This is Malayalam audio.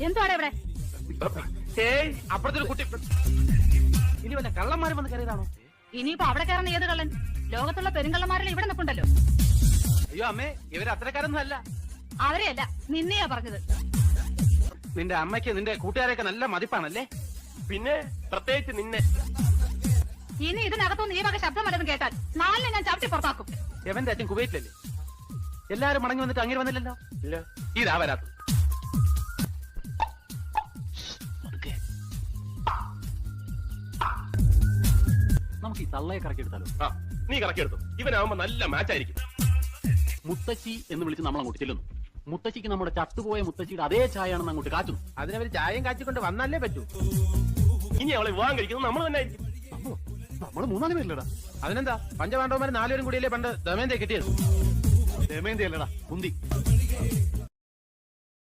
എന്താണ് ഇവിടെ? ഏയ് അപ്പുറത്തൊരു കുട്ടി. ഇനി വല്ല കള്ളന്മാരും വന്ന് കയറിയതാണോ? ഇനിയിപ്പോ അവിടെ കയറുന്ന ഏത് കള്ളൻ? ലോകത്തുള്ള പെരുങ്കള്ളന്മാരെല്ലാം ഇവിടെ നിൽപ്പുണ്ടല്ലോ. അയ്യോ അമ്മേ, ഇവര് അത്രക്കാരൊന്നും അല്ല. അവരെയല്ല, നിന്നെയാ പറഞ്ഞത്. നിന്റെ അമ്മയ്ക്ക് നിന്റെ കൂട്ടുകാരെയൊക്കെ നല്ല മതിപ്പാണല്ലേ? പിന്നെ പ്രത്യേകിച്ച് നിന്നെ. ഇനി ഇതിനകത്തുനിന്ന് ഈ വക ശബ്ദം വല്ലതും കേട്ടാൽ നാലിനെ ഞാൻ ചവിട്ടി പുറത്താക്കും. എവന്റെ അച്ഛൻ കുവൈറ്റിലല്ലേ? എല്ലാരും മടങ്ങി വന്നിട്ട് അങ്ങനെ വന്നില്ലല്ലോ. ഇല്ല. ഇതാ വരാത്തത്. നമുക്ക് ഈ തള്ളയെ കറക്കിയെടുത്താലോ? ആ, നീ കറക്കിയെടുത്തു. ഇവനാവുമ്പോ നല്ല മാച്ച് ആയിരിക്കും. മുത്തശ്ശി എന്ന് വിളിച്ച് നമ്മൾ അങ്ങോട്ട് ചെല്ലുന്നു. മുത്തശ്ശിക്ക് നമ്മുടെ ചത്തുപോയ മുത്തശ്ശിയുടെ അതേ ചായയാണെന്ന് അങ്ങോട്ട് കാച്ചുന്നു. അതിനവര് ചായയും കാച്ചിക്കൊണ്ട് വന്നല്ലേ പറ്റൂ. ഇനി അവളെ വിവാഹം കഴിക്കുന്നത് നമ്മൾ തന്നെ ആയിരിക്കും. നമ്മള് 3 പേരില്ലടാ. അതിനെന്താ, പഞ്ചപാണ്ഡവന്മാര് 4 പേരും കൂടിയല്ലേ പണ്ട് ദമയന്തിയെ കിട്ടിയത്? ദമയന്തി അല്ലടാ, കുന്തി.